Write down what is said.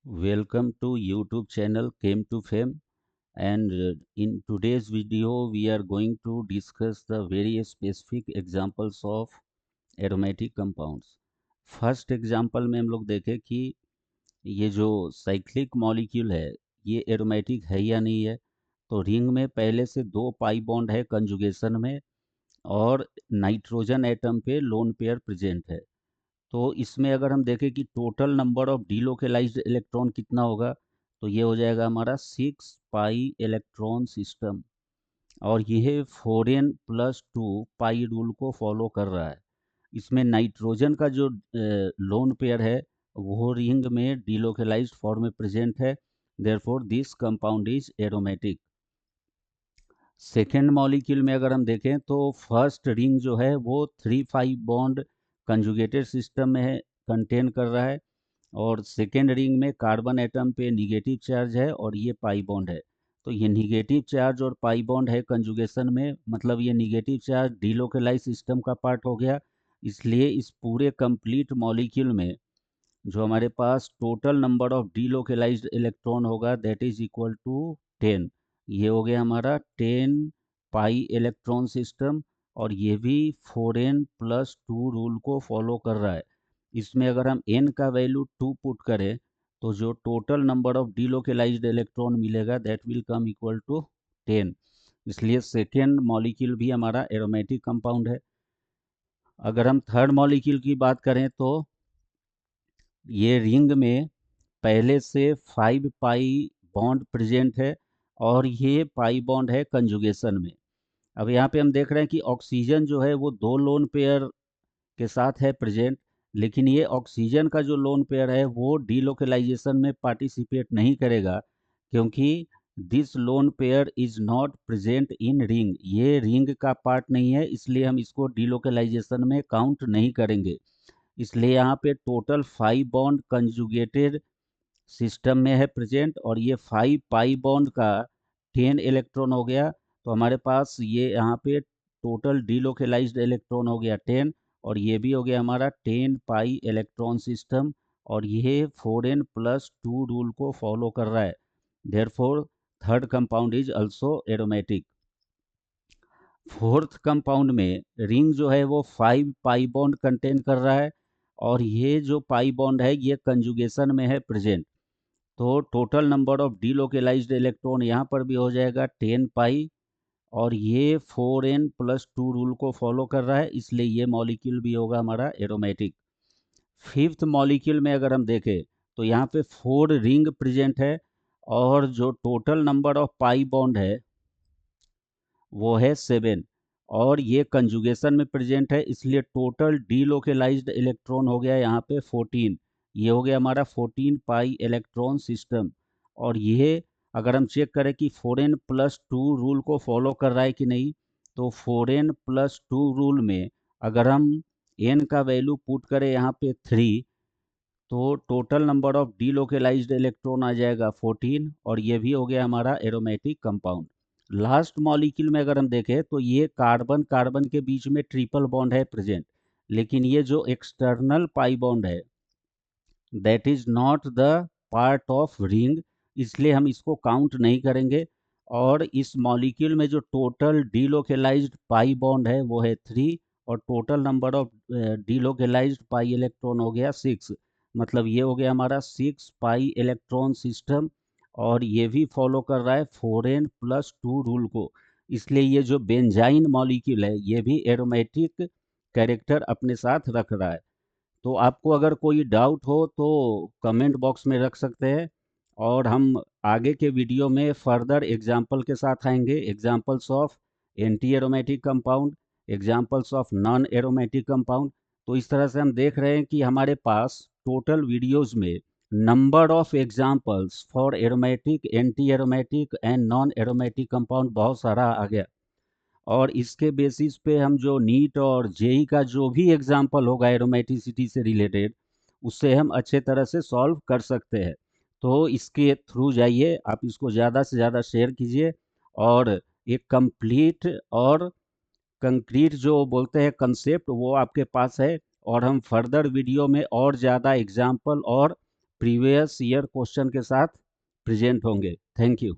Welcome to YouTube channel Came to Fame, and in today's video we are going to discuss the very specific examples of aromatic compounds. First example में हम लोग देखें कि ये जो cyclic molecule है ये एरोमेटिक है या नहीं है। तो रिंग में पहले से दो पाई बॉन्ड है कंजुगेशन में, और नाइट्रोजन एटम पे लोन पेयर प्रेजेंट है। तो इसमें अगर हम देखें कि total number of delocalized electron कितना होगा, तो ये हो जाएगा हमारा 6 पाई इलेक्ट्रॉन सिस्टम, और यह 4n+2 पाई रूल को फॉलो कर रहा है। इसमें नाइट्रोजन का जो लोन पेयर है वो रिंग में डीलोकेलाइज्ड फॉर्म में प्रेजेंट है। Therefore this compound is aromatic. Second molecule में अगर हम देखें तो फर्स्ट रिंग जो है वो 3 5 बॉन्ड कंजुगेटेड सिस्टम में है, कंटेन कर रहा है, और सेकेंड रिंग में कार्बन एटम पे निगेटिव चार्ज है और ये पाई बॉन्ड है। तो ये निगेटिव चार्ज और पाई बॉन्ड है कंजुगेशन में, मतलब ये निगेटिव चार्ज डीलोकेलाइज सिस्टम का पार्ट हो गया। इसलिए इस पूरे कंप्लीट मॉलिक्यूल में जो हमारे पास total number of delocalized electron होगा दैट इज इक्वल टू 10। ये हो गया हमारा 10 पाई इलेक्ट्रॉन सिस्टम, और ये भी 4n+2 रूल को फॉलो कर रहा है। इसमें अगर हम n का वैल्यू 2 पुट करें तो जो total number of delocalized electron मिलेगा that will come equal to 10। इसलिए सेकेंड मॉलिक्यूल भी हमारा एरोमेटिक कंपाउंड है। अगर हम थर्ड मॉलिक्यूल की बात करें तो ये रिंग में पहले से 5 पाई बॉन्ड प्रेजेंट है, और ये पाई बॉन्ड है कंजुगेशन में। अब यहाँ पे हम देख रहे हैं कि ऑक्सीजन जो है वो दो लोन पेयर के साथ है प्रेजेंट, लेकिन ये ऑक्सीजन का जो लोन पेयर है वो डीलोकेलाइजेशन में पार्टिसिपेट नहीं करेगा, क्योंकि this lone pair is not present in ring. ये रिंग का पार्ट नहीं है, इसलिए हम इसको डीलोकेलाइजेशन में काउंट नहीं करेंगे। इसलिए यहाँ पे टोटल 5 बॉन्ड कंजुगेटेड सिस्टम में है प्रेजेंट, और ये 5 पाई बॉन्ड का 10 इलेक्ट्रॉन हो गया। तो हमारे पास ये यहाँ पे टोटल डीलोकेलाइज्ड इलेक्ट्रॉन हो गया 10, और ये भी हो गया हमारा 10 पाई इलेक्ट्रॉन सिस्टम, और ये 4n+2 रूल को फॉलो कर रहा है। Therefore third compound is also aromatic. Fourth compound में रिंग जो है वो 5 पाई बॉन्ड कंटेन कर रहा है, और ये जो पाई बॉन्ड है ये कंजुगेशन में है प्रेजेंट। तो total number of delocalized electron यहाँ पर भी हो जाएगा 10 पाई, और ये 4n+2 रूल को फॉलो कर रहा है, इसलिए ये मॉलिक्यूल भी होगा हमारा एरोमेटिक। फिफ्थ मॉलिक्यूल में अगर हम देखें तो यहाँ पे 4 रिंग प्रेजेंट है, और जो total number of pi bond है वो है 7, और ये कंजुगेशन में प्रेजेंट है, इसलिए टोटल डीलोकेलाइज्ड इलेक्ट्रॉन हो गया यहाँ पे 14। ये हो गया हमारा 14 पाई इलेक्ट्रॉन सिस्टम। और ये अगर हम चेक करें कि 4n+2 रूल को फॉलो कर रहा है कि नहीं, तो 4n+2 रूल में अगर हम n का वैल्यू पुट करें यहाँ पे 3, तो total number of delocalized electron आ जाएगा 14, और ये भी हो गया हमारा एरोमेटिक कंपाउंड। लास्ट मॉलिक्यूल में अगर हम देखें तो ये कार्बन कार्बन के बीच में ट्रिपल बॉन्ड है प्रेजेंट, लेकिन ये जो एक्सटर्नल पाई बॉन्ड है that is not the part of ring, इसलिए हम इसको काउंट नहीं करेंगे। और इस मॉलिक्यूल में जो टोटल डीलोकेलाइज्ड पाई बॉन्ड है वो है 3, और total number of delocalised pi electron हो गया 6। मतलब ये हो गया हमारा 6 पाई इलेक्ट्रॉन सिस्टम, और ये भी फॉलो कर रहा है 4n+2 रूल को। इसलिए ये जो बेंजाइन मॉलिक्यूल है ये भी एरोमेटिक कैरेक्टर अपने साथ रख रहा है। तो आपको अगर कोई डाउट हो तो कमेंट बॉक्स में रख सकते हैं, और हम आगे के वीडियो में फर्दर एग्जाम्पल के साथ आएंगे, examples of anti aromatic compound, examples of non aromatic compound. तो इस तरह से हम देख रहे हैं कि हमारे पास टोटल वीडियोस में number of examples for aromatic, anti aromatic and non aromatic compound बहुत सारा आ गया, और इसके बेसिस पे हम जो नीट और जेई का जो भी एग्जाम्पल होगा एरोमेटिसिटी से रिलेटेड, उससे हम अच्छे तरह से सॉल्व कर सकते हैं। तो इसके थ्रू जाइए, आप इसको ज़्यादा से ज़्यादा शेयर कीजिए, और एक कंप्लीट और कंक्रीट जो बोलते हैं कंसेप्ट वो आपके पास है, और हम फर्दर वीडियो में और ज़्यादा एग्जाम्पल और प्रीवियस ईयर क्वेश्चन के साथ प्रेजेंट होंगे। Thank you.